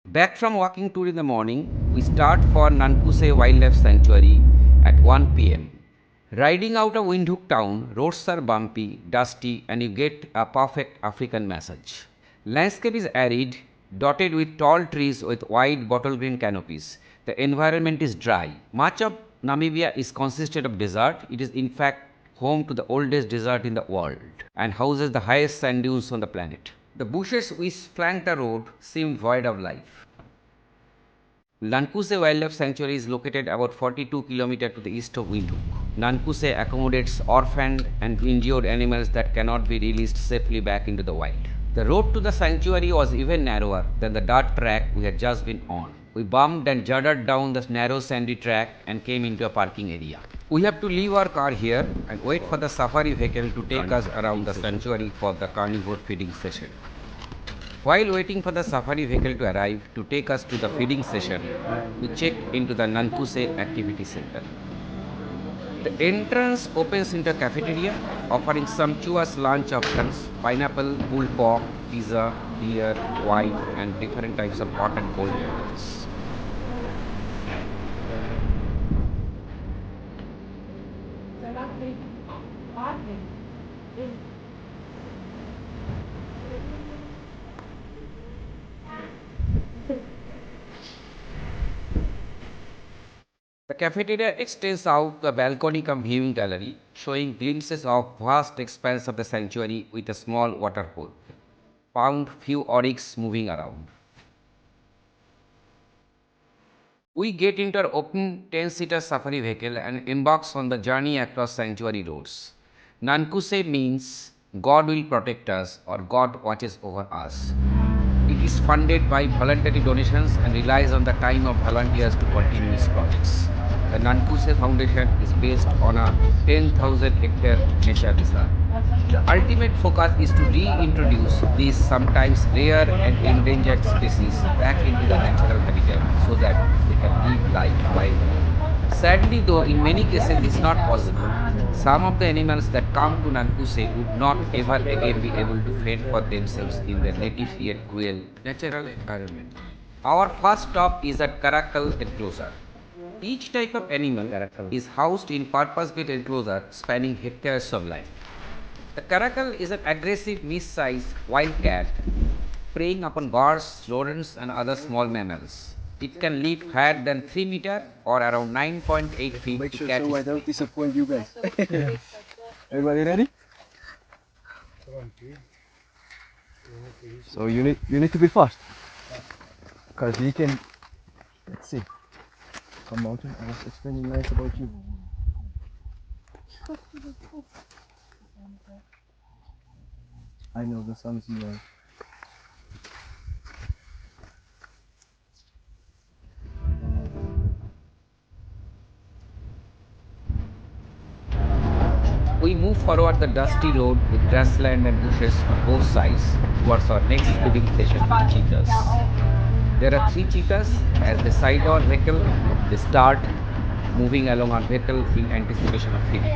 Back from walking tour in the morning, we start for Naankuse Wildlife Sanctuary at 1 p.m. Riding out of Windhoek town, roads are bumpy, dusty, and you get a perfect African massage. Landscape is arid, dotted with tall trees with wide bottle green canopies. The environment is dry. Much of Namibia is consisted of desert. It is in fact home to the oldest desert in the world and houses the highest sand dunes on the planet. The bushes which flank the road seem void of life. Naankuse Wildlife Sanctuary is located about 42 km to the east of Windhoek. Naankuse accommodates orphaned and injured animals that cannot be released safely back into the wild. The road to the sanctuary was even narrower than the dirt track we had just been on. We bumped and juddered down the narrow sandy track and came into a parking area. We have to leave our car here and wait for the safari vehicle to take us around the sanctuary for the carnivore feeding session. While waiting for the safari vehicle to arrive to take us to the feeding session, we checked into the Naankuse Activity Center. The entrance opens into a cafeteria offering sumptuous lunch options, pineapple, pulled pork, pizza, beer, wine, and different types of hot and cold beverages. The cafeteria extends out to a balcony cum viewing gallery, showing glimpses of vast expanse of the sanctuary with a small waterfall. Found few oryx moving around. We get into our open 10-seater safari vehicle and embarks on the journey across sanctuary roads. Naankuse means God will protect us or God watches over us. It is funded by voluntary donations and relies on the time of volunteers to continue its projects. The Naankuse Foundation is based on a 10,000 hectare nature reserve. The ultimate focus is to reintroduce these sometimes rare and endangered species back into the natural habitat so that they can live life wild. Sadly though, in many cases this is not possible. Some of the animals that come to Naankuse would not ever again be able to fend for themselves in their native yet cruel natural environment. Our first stop is at Caracal enclosure. Each type of animal is housed in purpose-built enclosure spanning hectares of land. The caracal is an aggressive mid-sized wild cat preying upon birds, rodents and other small mammals. It can live higher than 3 meters or around 9.8 feet. Make to sure catch so I don't disappoint you guys. Everybody ready? So you need to be fast. Because we can, let's see, come mountain, I was explaining nice about you. I know the sun's here. We move forward the dusty road with grassland and bushes on both sides towards our next feeding station with cheetahs. There are 3 cheetahs. As they side our vehicle, they start moving along our vehicle in anticipation of feeding.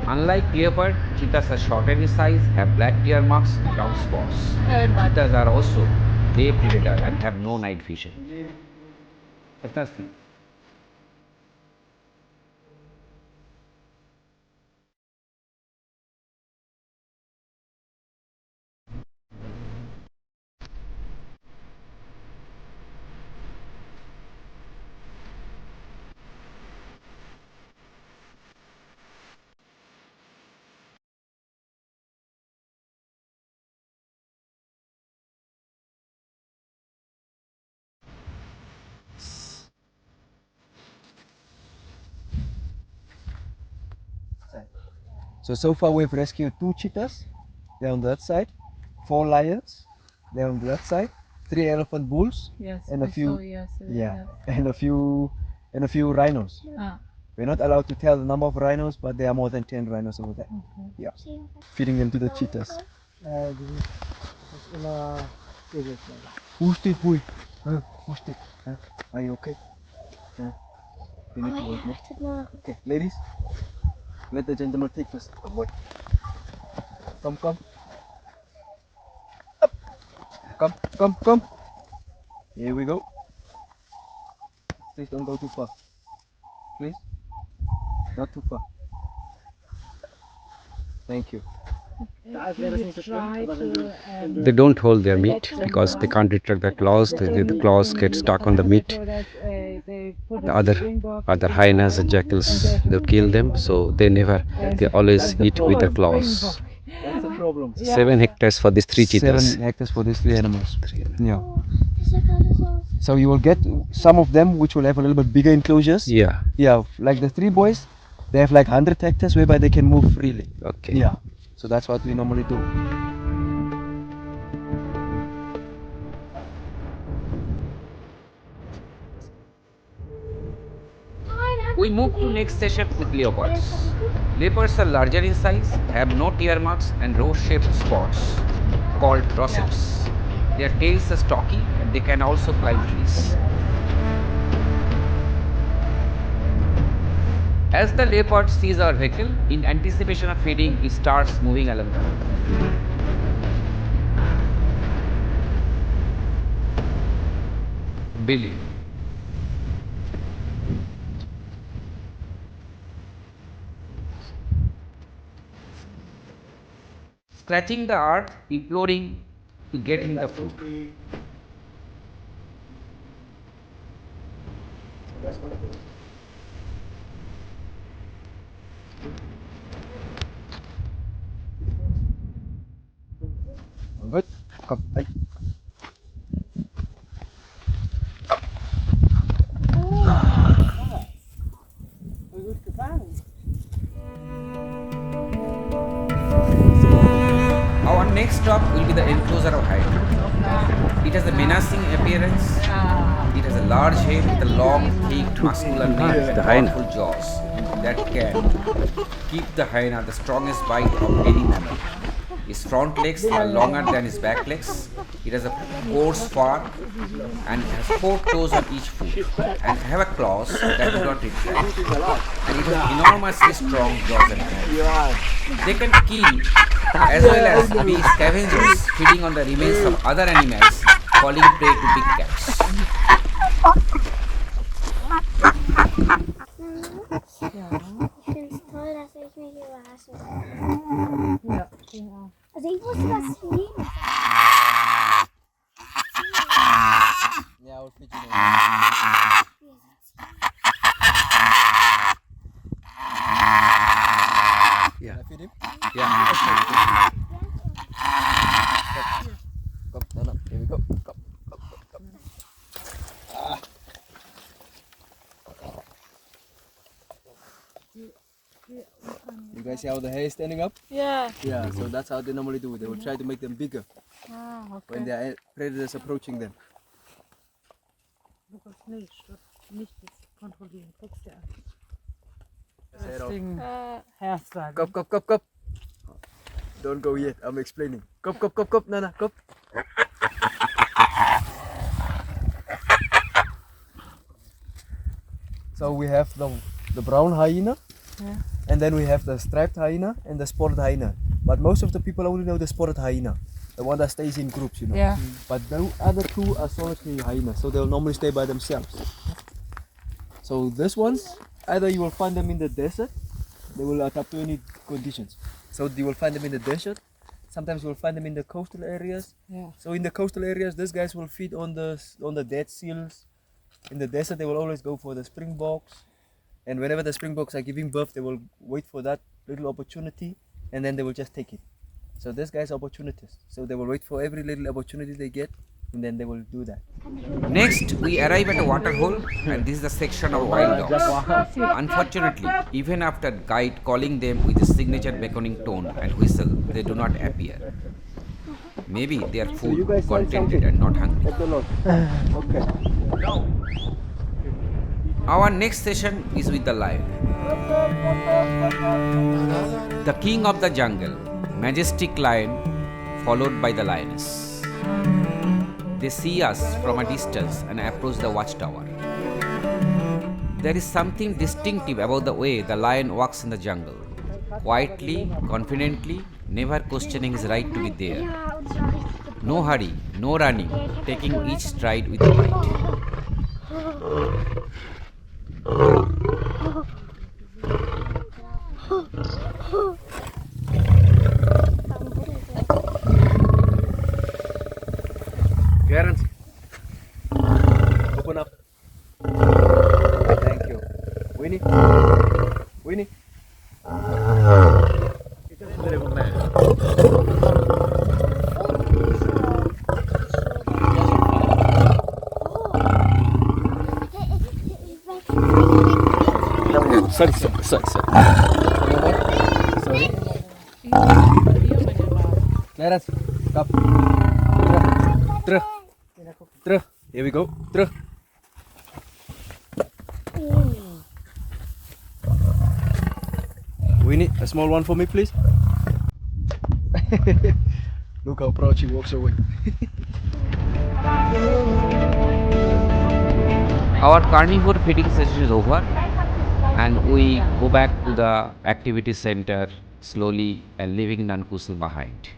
Unlike leopard, cheetahs are shorter in size, have black ear marks and brown spots. Cheetahs are also day predator and have no night vision. Fantastic. So far we've rescued 2 cheetahs, they're on that side, 4 lions, they're on that side, 3 elephant bulls, Yes, and a I few, saw yesterday. yeah, Yes. and a few rhinos. Ah, We're not allowed to tell the number of rhinos, but there are more than 10 rhinos over there. okay. Yeah, feeding them to the cheetahs. Who's it, boy? Who's it? Are you okay? We need to wait more. Okay, ladies, let the gentleman take first. Come, boy. Come. Come. Here we go. Please don't go too far. Please. Not too far. Thank you. They don't hold their meat because they can't retract the claws. The claws get stuck on the meat. The other hyenas and jackals, they'll kill them. So they always eat with the claws. That's the problem. 7 hectares for these 3 cheetahs. 7 hectares for these 3 animals. Yeah. So you will get some of them which will have a little bit bigger enclosures. Yeah. Yeah, like the 3 boys, they have like 100 hectares whereby they can move freely. Okay. Yeah. So that's what we normally do. We move to next session with leopards. Leopards are larger in size, have no tear marks and rose-shaped spots called rosettes. Their tails are stocky and they can also climb trees. As the leopard sees our vehicle, in anticipation of feeding, he starts moving along the road. Billy. Scratching the earth, imploring to get in the food. Good. Come. Hey. Our next stop will be the enclosure of hyena. It has a menacing appearance. It has a large head with a long, thick, muscular neck and powerful jaws that can give the hyena the strongest bite of any mammal. His front legs are longer than his back legs. It has a coarse fur and has 4 toes on each foot and have a claws that do not retract. And it has enormously strong jaws and hands. They can kill as well as be scavengers, feeding on the remains of other animals, falling prey to big cats. Ich finde es toll, dass ich mich überraschen kann. Ja, genau. Also ich wusste, dass Fliegen. Yeah, I will feed you now. Yeah. Can I feed him? Yeah. Come. No. Here we go. Come. You guys see how the hair is standing up? Yeah. Yeah, so that's how they normally do it. They will try to make them bigger Ah, when there are predators approaching them. Du kannst nicht das kontrollieren. Guckst dir an. Say it out. Deswegen Herzleiden. Come. Don't go yet, I'm explaining. Come. Nana, come. So we have the brown hyena, Yeah. and then we have the striped hyena and the spotted hyena. But most of the people only know the spotted hyena, the one that stays in groups, you know. Yeah. But the other 2 are solitary hyenas, so they'll normally stay by themselves. So this ones, either you will find them in the desert, they will adapt to any conditions. So you will find them in the desert. Sometimes you will find them in the coastal areas. Yeah. So in the coastal areas, these guys will feed on the dead seals. In the desert, they will always go for the springboks. And whenever the springboks are giving birth, they will wait for that little opportunity, and then they will just take it. So these guys are opportunists. So they will wait for every little opportunity they get, and then they will do that. Next, we arrive at a waterhole, and this is the section of wild dogs. Unfortunately, even after guide calling them with a signature beckoning tone and whistle, they do not appear. Maybe they are food contented and not hungry. Okay. Our next session is with the lion. The king of the jungle, majestic lion, followed by the lioness. They see us from a distance and approach the watchtower. There is something distinctive about the way the lion walks in the jungle. Quietly, confidently, never questioning his right to be there. No hurry, no running, taking each stride with a bite. Clarence, open up. Thank you. Winnie, Winnie. Ito rin dali mo na. Sorry. Sorry. Clarence, stop. Terug. Here we go. Terug. Winnie, a small one for me, please. Look how proud she walks away. Our carnivore feeding session is over, and we go back to the activity center slowly and leaving Naankuse behind.